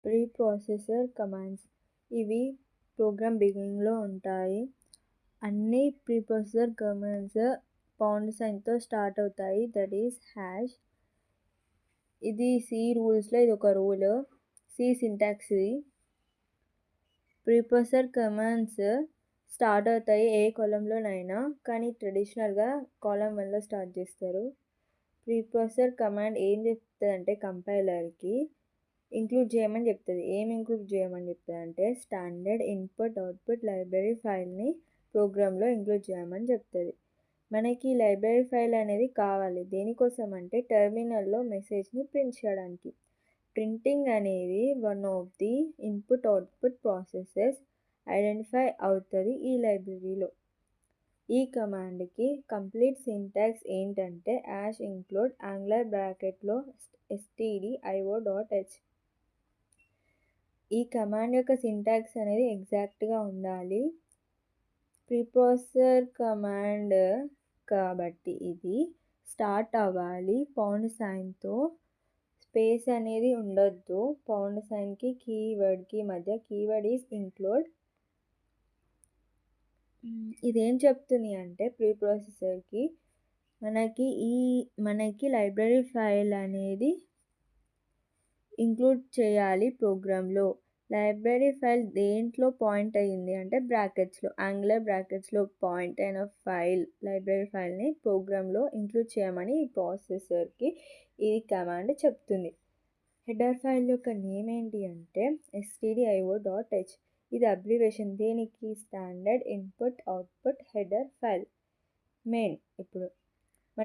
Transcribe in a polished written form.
Pre processor commands ఇవి program బిగినింగ్లో ఉంటాయి. అన్ని ప్రీ ప్రాసెసర్ కమాండ్స్ పౌండ్ సైన్తో స్టార్ట్ అవుతాయి, దట్ ఈస్ హ్యాష్. ఇది సి రూల్స్లో ఇది ఒక రూల్, సి సింటాక్స్. ఇది ప్రీ ప్రాసెసర్ కమాండ్స్ స్టార్ట్ అవుతాయి ఏ కాలంలోనైనా, కానీ ట్రెడిషనల్గా కాలం 1లో స్టార్ట్ చేస్తారు. ప్రీ ప్రాసెసర్ కమాండ్ ఏం చెప్తుంది అంటే కంపైలర్కి ఇంక్లూడ్ చేయమని చెప్తుంది. ఏం ఇంక్లూడ్ చేయమని చెప్తుంది అంటే స్టాండర్డ్ ఇన్పుట్ అవుట్పుట్ లైబ్రరీ ఫైల్ని ప్రోగ్రాంలో ఇంక్లూడ్ చేయమని చెప్తుంది. మనకి లైబ్రరీ ఫైల్ అనేది కావాలి దేనికోసం అంటే టెర్మినల్లో మెసేజ్ని ప్రింట్ చేయడానికి. ప్రింటింగ్ అనేది one of the input output processes identify అవుతుంది ఈ లైబ్రరీలో. ఈ కమాండ్కి కంప్లీట్ సింటాక్స్ ఏంటంటే యాష్ ఇంక్లూడ్ యాంగులర్ బ్రాకెట్లో stdio.h. ఈ కమాండ్ యొక్క సింటాక్స్ అనేది ఎగ్జాక్ట్గా ఉండాలి. ప్రీప్రాసెసర్ కమాండ్ కాబట్టి ఇది స్టార్ట్ అవ్వాలి పౌండ్ సైన్తో, స్పేస్ అనేది ఉండొద్దు. పౌండ్ సైన్కి కీవర్డ్కి మధ్య కీవర్డ్ ఈజ్ ఇంక్లూడ్. ఇదేం చెప్తుంది అంటే ప్రీప్రాసెసర్కి మనకి లైబ్రరీ ఫైల్ అనేది ఇంక్లూడ్ చేయాలి ప్రోగ్రాంలో. లైబ్రరీ ఫైల్ దేంట్లో పాయింట్ అయ్యింది అంటే బ్రాకెట్స్లో, యాంగులర్ బ్రాకెట్స్లో పాయింట్ అయిన ఫైల్ లైబ్రరీ ఫైల్ని ప్రోగ్రాంలో ఇంక్లూడ్ చేయమని ఈ ప్రాసెసర్కి ఈ కమాండ్ చెప్తుంది. హెడర్ ఫైల్ యొక్క నేమ్ ఏంటి అంటే stdio.h. ఇది అబ్రివేషన్ దేనికి? Standard input output header file. Main ఇప్పుడు